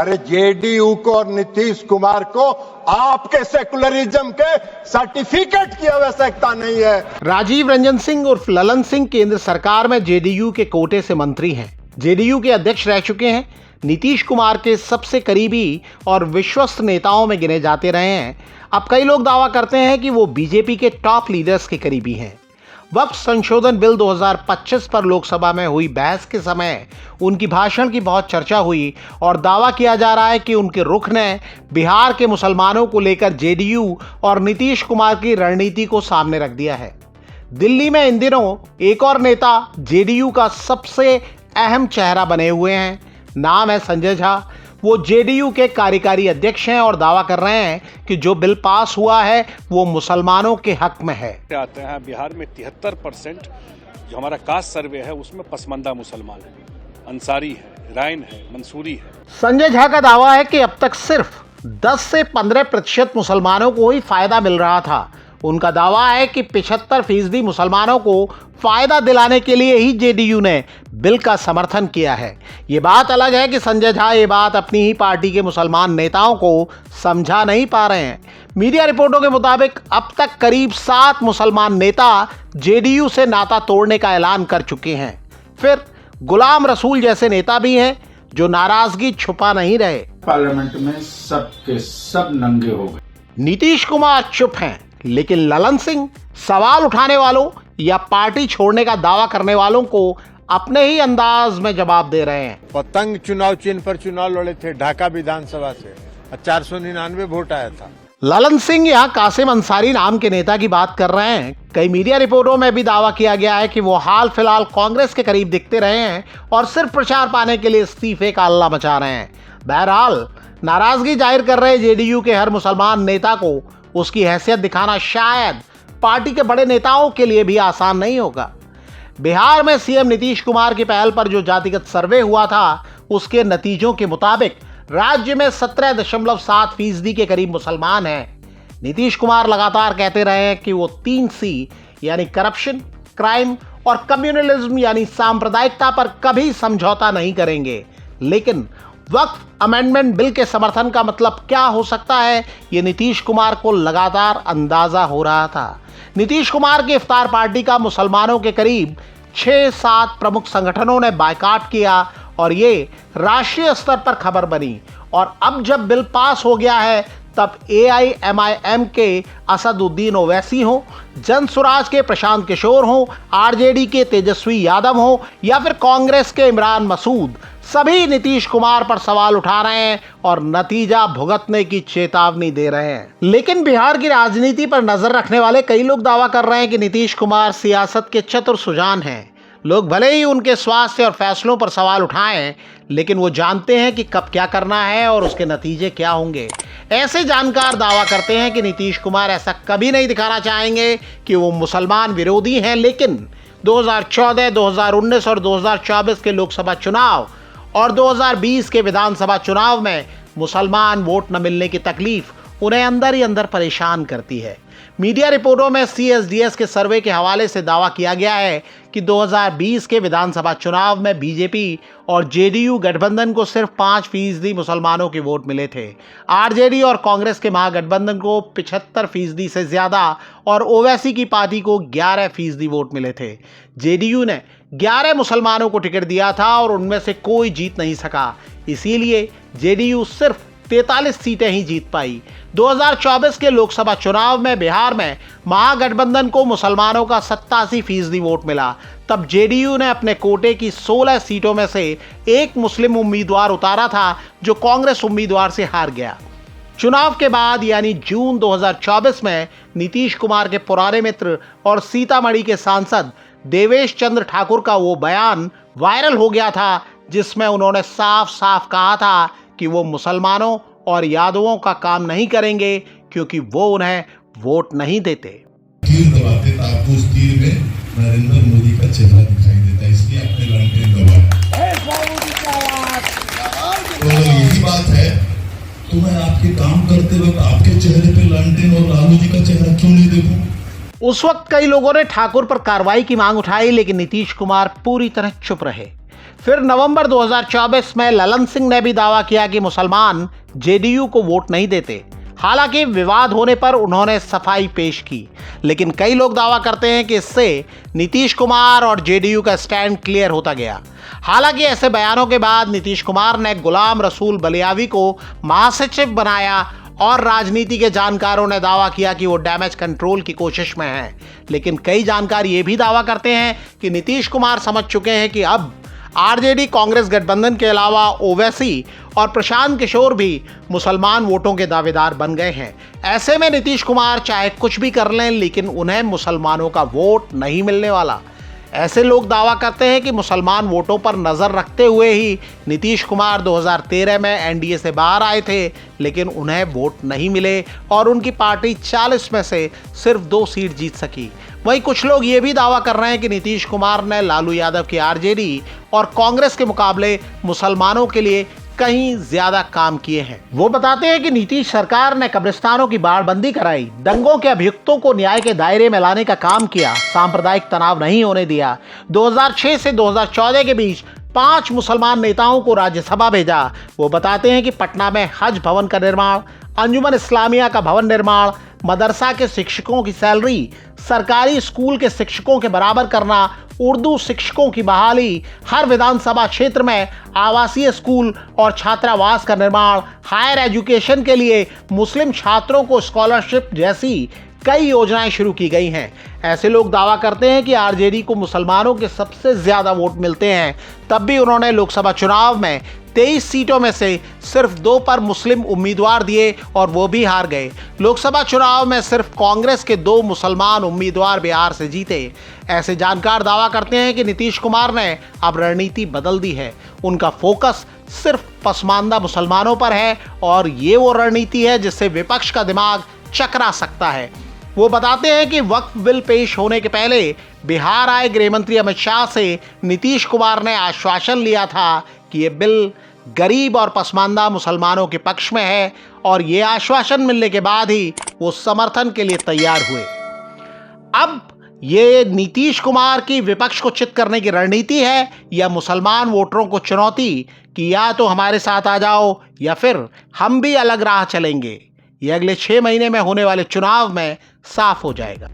अरे जेडीयू को और नीतीश कुमार को आपके सेकुलरिज्म के सर्टिफिकेट की आवश्यकता नहीं है। राजीव रंजन सिंह उर्फ ललन सिंह केंद्र सरकार में जेडीयू के कोटे से मंत्री हैं। जेडीयू के अध्यक्ष रह चुके हैं। नीतीश कुमार के सबसे करीबी और विश्वस्त नेताओं में गिने जाते रहे हैं। अब कई लोग दावा करते हैं कि वो बीजेपी के टॉप लीडर्स के करीबी हैं। वक्फ संशोधन बिल 2025 पर लोकसभा में हुई बहस के समय उनकी भाषण की बहुत चर्चा हुई और दावा किया जा रहा है कि उनके रुख ने बिहार के मुसलमानों को लेकर जेडीयू और नीतीश कुमार की रणनीति को सामने रख दिया है। दिल्ली में इन दिनों एक और नेता जेडीयू का सबसे अहम चेहरा बने हुए हैं। नाम है संजय झा। वो जेडीयू के कार्यकारी अध्यक्ष हैं और दावा कर रहे हैं कि जो बिल पास हुआ है वो मुसलमानों के हक में है। आते हैं बिहार में 73% जो हमारा कास्ट सर्वे है उसमें पसमानदा मुसलमान है, अंसारी है, राइन है, मंसूरी है। संजय झा का दावा है कि अब तक सिर्फ 10 से 15% मुसलमानों को ही फायदा मिल रहा था। उनका दावा है कि 75% मुसलमानों को फायदा दिलाने के लिए ही जेडीयू ने बिल का समर्थन किया है। ये बात अलग है कि संजय झा ये बात अपनी ही पार्टी के मुसलमान नेताओं को समझा नहीं पा रहे हैं। मीडिया रिपोर्टों के मुताबिक अब तक करीब 7 मुसलमान नेता जेडीयू से नाता तोड़ने का ऐलान कर चुके हैं। फिर गुलाम रसूल जैसे नेता भी हैं जो नाराजगी छुपा नहीं रहे। पार्लियामेंट में सब के सब नंगे हो गए। नीतीश कुमार चुप हैं, लेकिन ललन सिंह सवाल उठाने वालों या पार्टी छोड़ने का दावा करने वालों को अपने ही अंदाज में जवाब दे रहे हैं। पतंग चुनाव चिन्ह पर चुनाव लड़े थे ढाका विधानसभा से, 499 वोट आया था। ललन सिंह यहाँ कासिम अंसारी नाम के नेता की बात कर रहे हैं। कई मीडिया रिपोर्टों में भी दावा किया गया है कि वो हाल फिलहाल कांग्रेस के करीब दिखते रहे हैं और सिर्फ प्रचार पाने के लिए इस्तीफे का हल्ला मचा रहे हैं। बहरहाल नाराजगी जाहिर कर रहे जेडीयू के हर मुसलमान नेता को उसकी हैसियत दिखाना शायद पार्टी के बड़े नेताओं के लिए भी आसान नहीं होगा। बिहार में सीएम नीतीश कुमार की पहल पर जो जातिगत सर्वे हुआ था उसके नतीजों के मुताबिक राज्य में 17.7% के करीब मुसलमान हैं। नीतीश कुमार लगातार कहते रहे हैं कि वो 3C यानी करप्शन, क्राइम और कम्युनलिज्म यानी सांप्रदायिकता पर कभी समझौता नहीं करेंगे। लेकिन वक्फ अमेंडमेंट बिल के समर्थन का मतलब क्या हो सकता है, ये नीतीश कुमार को लगातार अंदाजा हो रहा था। नीतीश कुमार की इफ्तार पार्टी का मुसलमानों के करीब 6-7 प्रमुख संगठनों ने बायकॉट किया और ये राष्ट्रीय स्तर पर खबर बनी। और अब जब बिल पास हो गया है तब AIMIM के असदुद्दीन ओवैसी हो, जन स्वराज के प्रशांत किशोर हो, RJD के तेजस्वी यादव हो या फिर कांग्रेस के इमरान मसूद, सभी नीतीश कुमार पर सवाल उठा रहे हैं और नतीजा भुगतने की चेतावनी दे रहे हैं। लेकिन बिहार की राजनीति पर नजर रखने वाले कई लोग दावा कर रहे हैं कि नीतीश कुमार सियासत के चतुर सुजान हैं। लोग भले ही उनके स्वास्थ्य और फैसलों पर सवाल उठाएं, लेकिन वो जानते हैं कि कब क्या करना है और उसके नतीजे क्या होंगे। ऐसे जानकार दावा करते हैं कि नीतीश कुमार ऐसा कभी नहीं दिखाना चाहेंगे कि वो मुसलमान विरोधी हैं, लेकिन 2014, 2019 और 2024 के लोकसभा चुनाव और 2020 के विधानसभा चुनाव में मुसलमान वोट न मिलने की तकलीफ उन्हें अंदर ही अंदर परेशान करती है। मीडिया रिपोर्टों में CSDS के सर्वे के हवाले से दावा किया गया है कि 2020 के विधानसभा चुनाव में बीजेपी और जेडीयू गठबंधन को सिर्फ 5% मुसलमानों के वोट मिले थे। RJD और कांग्रेस के महागठबंधन को 75% से ज़्यादा और ओवैसी की पार्टी को 11% वोट मिले थे। जेडीयू ने 11 मुसलमानों को टिकट दिया था और उनमें से कोई जीत नहीं सका। इसीलिए जेडीयू सिर्फ 43 सीटें ही जीत पाई। 2024 के लोकसभा चुनाव में बिहार में महागठबंधन को मुसलमानों का 87% वोट मिला। तब जेडीयू ने अपने कोटे की 16 सीटों में से एक मुस्लिम उम्मीदवार उतारा था जो कांग्रेस उम्मीदवार से हार गया। चुनाव के बाद यानी जून 2024 में नीतीश कुमार के पुराने मित्र और सीतामढ़ी के सांसद देवेश चंद्र ठाकुर का वो बयान वायरल हो गया था जिसमें उन्होंने साफ साफ कहा था कि वो मुसलमानों और यादवों का काम नहीं करेंगे क्योंकि वो उन्हें वोट नहीं देते। तीर दबाते तो आपको उस तीर में नरेंद्र मोदी का चेहरा दिखाई देता है, इसलिए अपने लालटेन दबाएं। तो अगर यही बात है तो मैं आपके काम करते वक्त आपके चेहरे पे लालटेन और लालू जी का चेहरा क्यों नहीं देखूं? उस वक्त कई लोगों ने ठाकुर पर कार्रवाई की मांग उठाई, लेकिन नीतीश कुमार पूरी तरह चुप रहे। फिर नवंबर 2024 में ललन सिंह ने भी दावा किया कि मुसलमान जेडीयू को वोट नहीं देते। हालांकि विवाद होने पर उन्होंने सफाई पेश की, लेकिन कई लोग दावा करते हैं कि इससे नीतीश कुमार और जेडीयू का स्टैंड क्लियर होता गया। हालांकि ऐसे बयानों के बाद नीतीश कुमार ने गुलाम रसूल बलियावी को महासचिव बनाया और राजनीति के जानकारों ने दावा किया कि वो डैमेज कंट्रोल की कोशिश में हैं। लेकिन कई जानकार ये भी दावा करते हैं कि नीतीश कुमार समझ चुके हैं कि अब आरजेडी कांग्रेस गठबंधन के अलावा ओवैसी और प्रशांत किशोर भी मुसलमान वोटों के दावेदार बन गए हैं। ऐसे में नीतीश कुमार चाहे कुछ भी कर लें, लेकिन उन्हें मुसलमानों का वोट नहीं मिलने वाला। ऐसे लोग दावा करते हैं कि मुसलमान वोटों पर नजर रखते हुए ही नीतीश कुमार 2013 में एनडीए से बाहर आए थे, लेकिन उन्हें वोट नहीं मिले और उनकी पार्टी 40 में से सिर्फ 2 सीट जीत सकी। वहीं कुछ लोग ये भी दावा कर रहे हैं कि नीतीश कुमार ने लालू यादव की आरजेडी और कांग्रेस के मुकाबले मुसलमानों के लिए कहीं ज्यादा काम किए हैं। वो बताते हैं कि नीतीश सरकार ने कब्रिस्तानों की बाड़बंदी कराई, दंगों के अभियुक्तों को न्याय के दायरे में लाने का काम किया, सांप्रदायिक तनाव नहीं होने दिया। 2006 से 2014 के बीच 5 मुसलमान नेताओं को राज्यसभा भेजा। वो बताते हैं कि पटना में हज भवन का निर्माण, अंजुमन इस्लामिया का भवन निर्माण, मदरसा के शिक्षकों की सैलरी सरकारी स्कूल के शिक्षकों के बराबर करना, उर्दू शिक्षकों की बहाली, हर विधानसभा क्षेत्र में आवासीय स्कूल और छात्रावास का निर्माण, हायर एजुकेशन के लिए मुस्लिम छात्रों को स्कॉलरशिप जैसी कई योजनाएं शुरू की गई हैं। ऐसे लोग दावा करते हैं कि आरजेडी को मुसलमानों के सबसे ज्यादा वोट मिलते हैं, तब भी उन्होंने लोकसभा चुनाव में 23 सीटों में से सिर्फ 2 पर मुस्लिम उम्मीदवार दिए और वो भी हार गए। लोकसभा चुनाव में सिर्फ कांग्रेस के 2 मुसलमान उम्मीदवार बिहार से जीते। ऐसे जानकार दावा करते हैं कि नीतीश कुमार ने अब रणनीति बदल दी है। उनका फोकस सिर्फ पसमानदा मुसलमानों पर है और ये वो रणनीति है जिससे विपक्ष का दिमाग चकरा सकता है। वो बताते हैं कि वक्फ बिल पेश होने के पहले बिहार आए गृह मंत्री अमित शाह से नीतीश कुमार ने आश्वासन लिया था कि ये बिल गरीब और पसमानदा मुसलमानों के पक्ष में है, और ये आश्वासन मिलने के बाद ही वो समर्थन के लिए तैयार हुए। अब ये नीतीश कुमार की विपक्ष को चित करने की रणनीति है या मुसलमान वोटरों को चुनौती कि या तो हमारे साथ आ जाओ या फिर हम भी अलग राह चलेंगे। ये अगले 6 महीने में होने वाले चुनाव में साफ हो जाएगा।